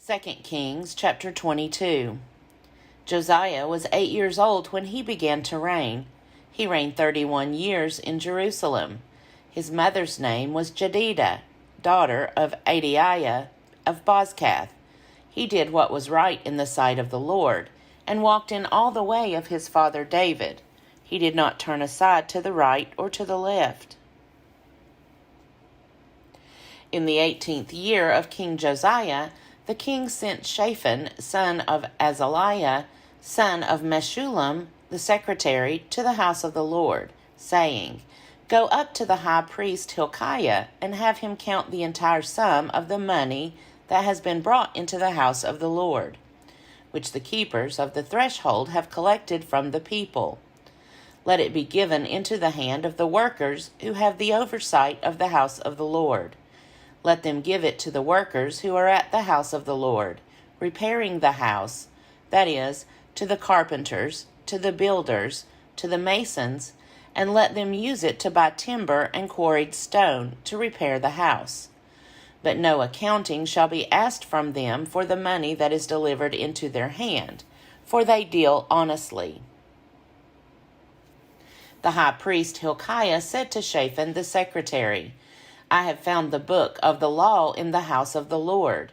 2 Kings chapter 22. Josiah was 8 years old when he began to reign. He reigned 31 years in Jerusalem. His mother's name was Jedidah, daughter of Adaiah of Bozkath. He did what was right in the sight of the Lord, and walked in all the way of his father David. He did not turn aside to the right or to the left. In the 18th year of King Josiah, the king sent Shaphan, son of Azaliah, son of Meshullam, the secretary, to the house of the Lord, saying, "Go up to the high priest Hilkiah, and have him count the entire sum of the money that has been brought into the house of the Lord, which the keepers of the threshold have collected from the people. Let it be given into the hand of the workers who have the oversight of the house of the Lord. Let them give it to the workers who are at the house of the Lord, repairing the house, that is, to the carpenters, to the builders, to the masons, and let them use it to buy timber and quarried stone to repair the house. But no accounting shall be asked from them for the money that is delivered into their hand, for they deal honestly." The high priest Hilkiah said to Shaphan the secretary, "I have found the book of the law in the house of the Lord."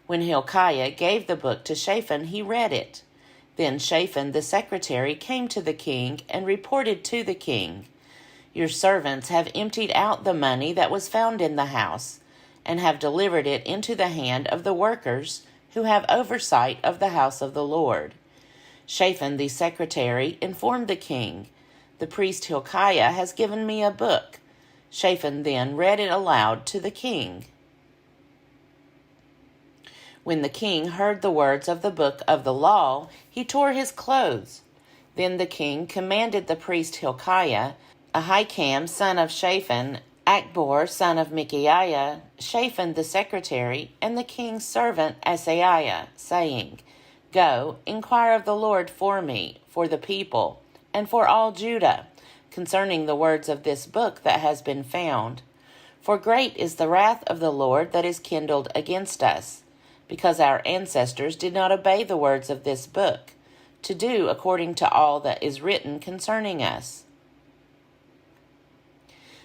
When Hilkiah gave the book to Shaphan, he read it. Then Shaphan the secretary came to the king and reported to the king, "Your servants have emptied out the money that was found in the house, and have delivered it into the hand of the workers who have oversight of the house of the Lord." Shaphan the secretary informed the king, "The priest Hilkiah has given me a book." Shaphan then read it aloud to the king. When the king heard the words of the book of the law, he tore his clothes. Then the king commanded the priest Hilkiah, Ahikam son of Shaphan, Achbor son of Micaiah, Shaphan the secretary, and the king's servant Asaiah, saying, "Go, inquire of the Lord for me, for the people, and for all Judah, concerning the words of this book that has been found. For great is the wrath of the Lord that is kindled against us, because our ancestors did not obey the words of this book, to do according to all that is written concerning us."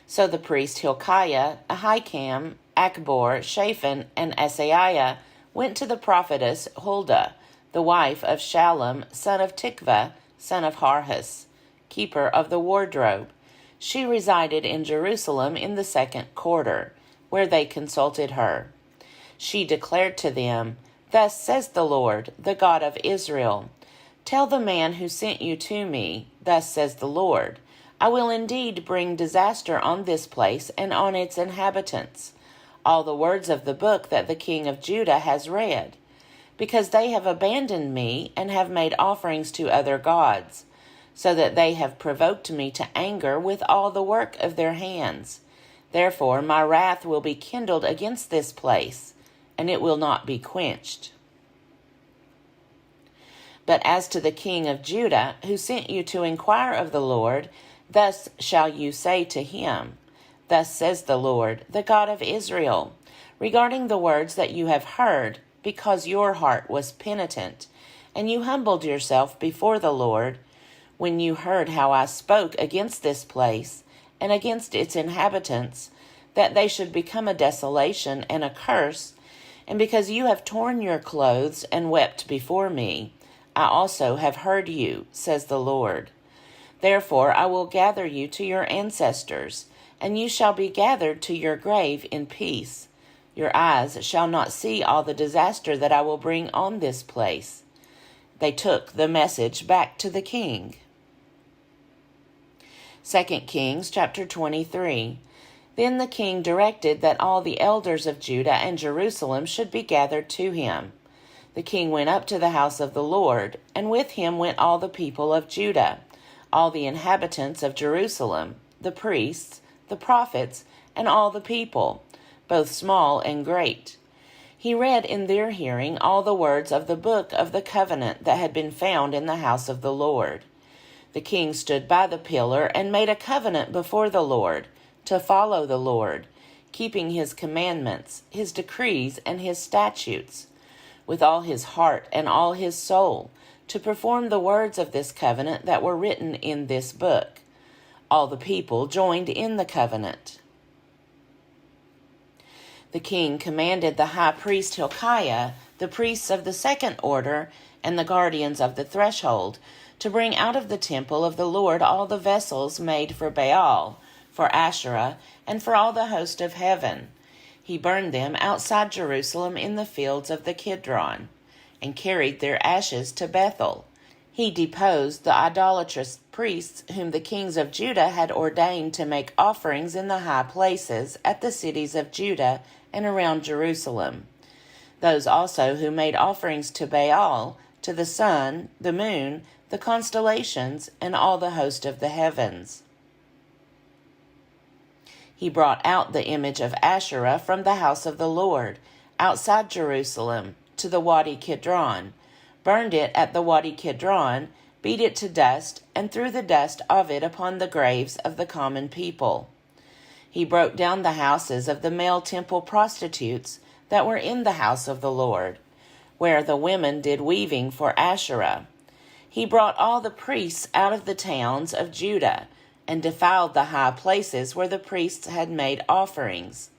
So the priest Hilkiah, Ahikam, Achbor, Shaphan, and Asaiah went to the prophetess Huldah, the wife of Shallum, son of Tikvah, son of Harhas, keeper of the wardrobe. She resided in Jerusalem in the 2nd quarter, where they consulted her. She declared to them, "Thus says the Lord, the God of Israel, tell the man who sent you to me, thus says the Lord, I will indeed bring disaster on this place and on its inhabitants, all the words of the book that the king of Judah has read, because they have abandoned me and have made offerings to other gods, so that they have provoked me to anger with all the work of their hands. Therefore my wrath will be kindled against this place, and it will not be quenched. But as to the king of Judah, who sent you to inquire of the Lord, thus shall you say to him, Thus says the Lord, the God of Israel, regarding the words that you have heard, because your heart was penitent, and you humbled yourself before the Lord, when you heard how I spoke against this place and against its inhabitants, that they should become a desolation and a curse, and because you have torn your clothes and wept before me, I also have heard you, says the Lord. Therefore I will gather you to your ancestors, and you shall be gathered to your grave in peace. Your eyes shall not see all the disaster that I will bring on this place." They took the message back to the king. 2 Kings chapter 23. Then the king directed that all the elders of Judah and Jerusalem should be gathered to him. The king went up to the house of the Lord, and with him went all the people of Judah, all the inhabitants of Jerusalem, the priests, the prophets, and all the people, both small and great. He read in their hearing all the words of the book of the covenant that had been found in the house of the Lord. The king stood by the pillar and made a covenant before the Lord, to follow the Lord, keeping his commandments, his decrees, and his statutes, with all his heart and all his soul, to perform the words of this covenant that were written in this book. All the people joined in the covenant. The king commanded the high priest Hilkiah, the priests of the second order, and the guardians of the threshold, to bring out of the temple of the Lord all the vessels made for Baal, for Asherah, and for all the host of heaven. He burned them outside Jerusalem in the fields of the Kidron, and carried their ashes to Bethel. He deposed the idolatrous priests whom the kings of Judah had ordained to make offerings in the high places at the cities of Judah and around Jerusalem. Those also who made offerings to Baal, to the sun, the moon, the constellations, and all the host of the heavens. He brought out the image of Asherah from the house of the Lord, outside Jerusalem, to the Wadi Kidron, burned it at the Wadi Kidron, beat it to dust, and threw the dust of it upon the graves of the common people. He broke down the houses of the male temple prostitutes that were in the house of the Lord, where the women did weaving for Asherah. He brought all the priests out of the towns of Judah, and defiled the high places where the priests had made offerings.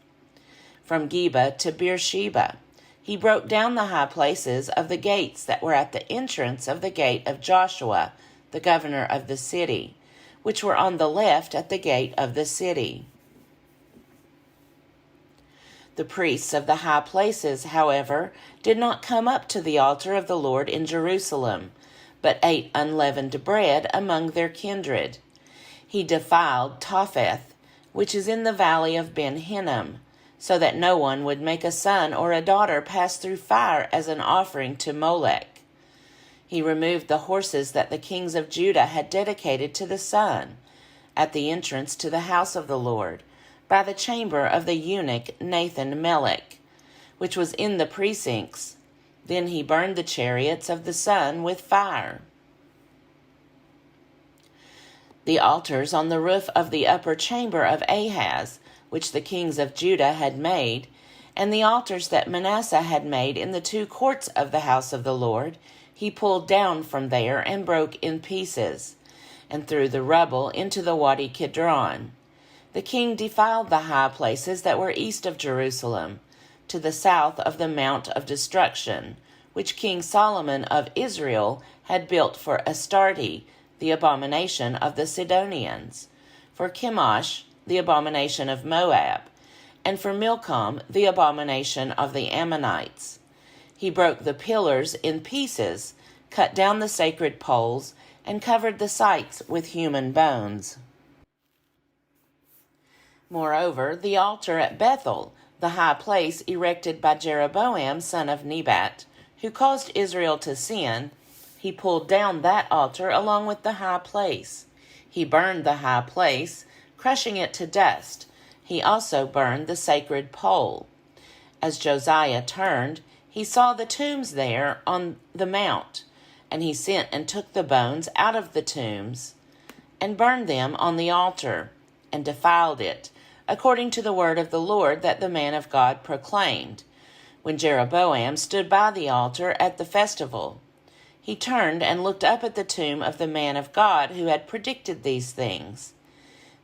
From Geba to Beersheba, he broke down the high places of the gates that were at the entrance of the gate of Joshua, the governor of the city, which were on the left at the gate of the city. The priests of the high places, however, did not come up to the altar of the Lord in Jerusalem, but ate unleavened bread among their kindred. He defiled Topheth, which is in the valley of Ben Hinnom, so that no one would make a son or a daughter pass through fire as an offering to Molech. He removed the horses that the kings of Judah had dedicated to the sun, at the entrance to the house of the Lord, by the chamber of the eunuch Nathan-Melech, which was in the precincts. Then he burned the chariots of the sun with fire. The altars on the roof of the upper chamber of Ahaz, which the kings of Judah had made, and the altars that Manasseh had made in the 2 courts of the house of the Lord, he pulled down from there and broke in pieces, and threw the rubble into the Wadi Kidron. The king defiled the high places that were east of Jerusalem, to the south of the Mount of Destruction, which King Solomon of Israel had built for Astarte, the abomination of the Sidonians, for Chemosh, the abomination of Moab, and for Milcom, the abomination of the Ammonites. He broke the pillars in pieces, cut down the sacred poles, and covered the sites with human bones. Moreover, the altar at Bethel, the high place erected by Jeroboam son of Nebat, who caused Israel to sin, he pulled down that altar along with the high place. He burned the high place, crushing it to dust. He also burned the sacred pole. As Josiah turned, he saw the tombs there on the mount, and he sent and took the bones out of the tombs, and burned them on the altar, and defiled it, according to the word of the Lord that the man of God proclaimed, when Jeroboam stood by the altar at the festival. He turned and looked up at the tomb of the man of God who had predicted these things.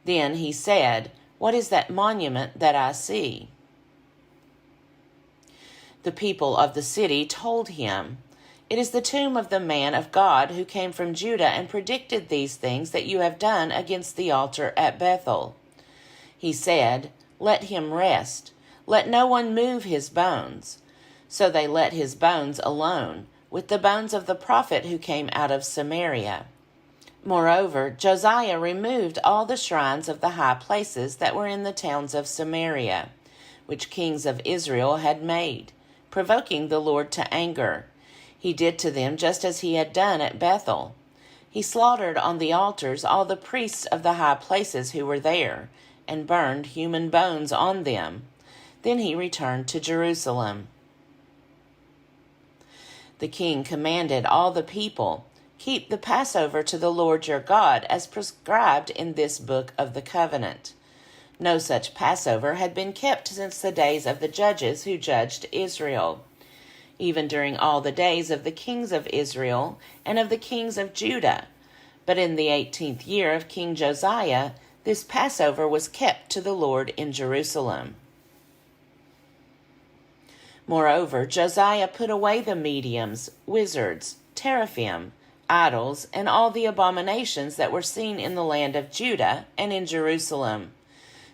Then he said, "What is that monument that I see?" The people of the city told him, "It is the tomb of the man of God who came from Judah and predicted these things that you have done against the altar at Bethel." He said, "Let him rest. Let no one move his bones." So they let his bones alone, with the bones of the prophet who came out of Samaria. Moreover, Josiah removed all the shrines of the high places that were in the towns of Samaria, which kings of Israel had made, provoking the Lord to anger. He did to them just as he had done at Bethel. He slaughtered on the altars all the priests of the high places who were there, and burned human bones on them. Then he returned to Jerusalem. The king commanded all the people, "Keep the Passover to the Lord your God as prescribed in this book of the covenant." No such Passover had been kept since the days of the judges who judged Israel. even during all the days of the kings of Israel and of the kings of Judah. But in the 18th year of King Josiah, this Passover was kept to the Lord in Jerusalem. Moreover, Josiah put away the mediums, wizards, teraphim, idols, and all the abominations that were seen in the land of Judah and in Jerusalem,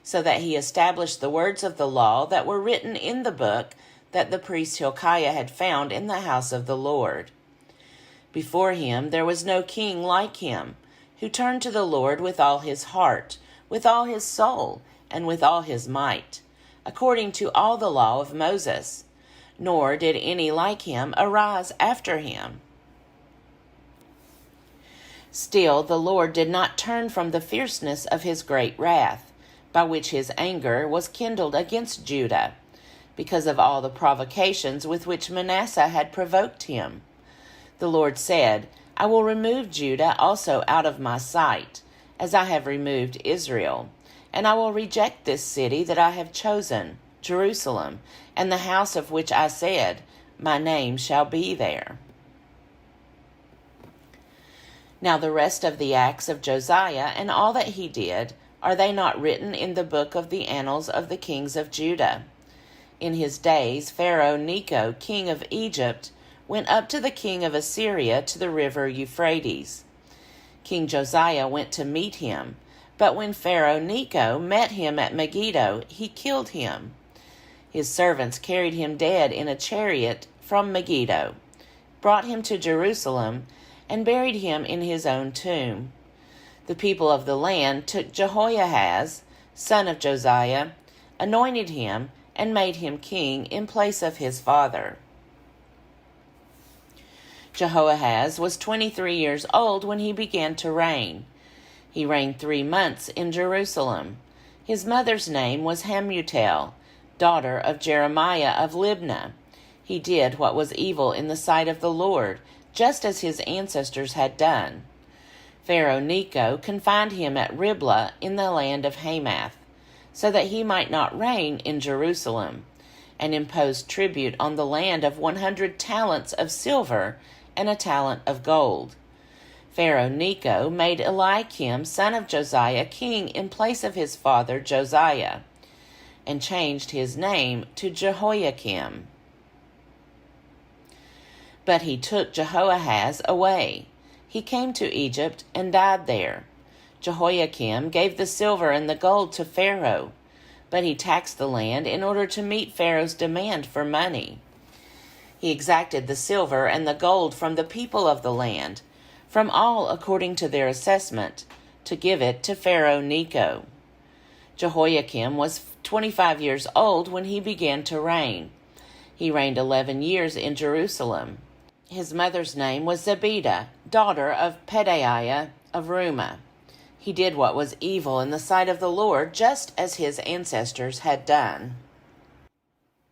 so that he established the words of the law that were written in the book that the priest Hilkiah had found in the house of the Lord. Before him there was no king like him, who turned to the Lord with all his heart, with all his soul, and with all his might, according to all the law of Moses. Nor did any like him arise after him. Still the Lord did not turn from the fierceness of his great wrath, by which his anger was kindled against Judah, because of all the provocations with which Manasseh had provoked him. The Lord said, I will remove Judah also out of my sight, as I have removed Israel, and I will reject this city that I have chosen, Jerusalem, and the house of which I said, my name shall be there. Now the rest of the acts of Josiah and all that he did, are they not written in the book of the annals of the kings of Judah? In his days Pharaoh Necho, king of Egypt, went up to the king of Assyria to the river Euphrates. King Josiah went to meet him, but when Pharaoh Necho met him at Megiddo, he killed him. His servants carried him dead in a chariot from Megiddo, brought him to Jerusalem, and buried him in his own tomb. The people of the land took Jehoahaz, son of Josiah, anointed him, and made him king in place of his father. Jehoahaz was 23 years old when he began to reign. He reigned 3 months in Jerusalem. His mother's name was Hamutal, daughter of Jeremiah of Libnah. He did what was evil in the sight of the Lord, just as his ancestors had done. Pharaoh Necho confined him at Riblah in the land of Hamath, so that he might not reign in Jerusalem, and imposed tribute on the land of 100 talents of silver and a talent of gold. Pharaoh Necho made Eliakim, son of Josiah, king in place of his father Josiah, and changed his name to Jehoiakim. But he took Jehoahaz away. He came to Egypt and died there. Jehoiakim gave the silver and the gold to Pharaoh, but he taxed the land in order to meet Pharaoh's demand for money. He exacted the silver and the gold from the people of the land, from all according to their assessment, to give it to Pharaoh Necho. Jehoiakim was 25 years old when he began to reign. He reigned 11 years in Jerusalem. His mother's name was Zebidah, daughter of Pedaiah of Rumah. He did what was evil in the sight of the Lord, just as his ancestors had done.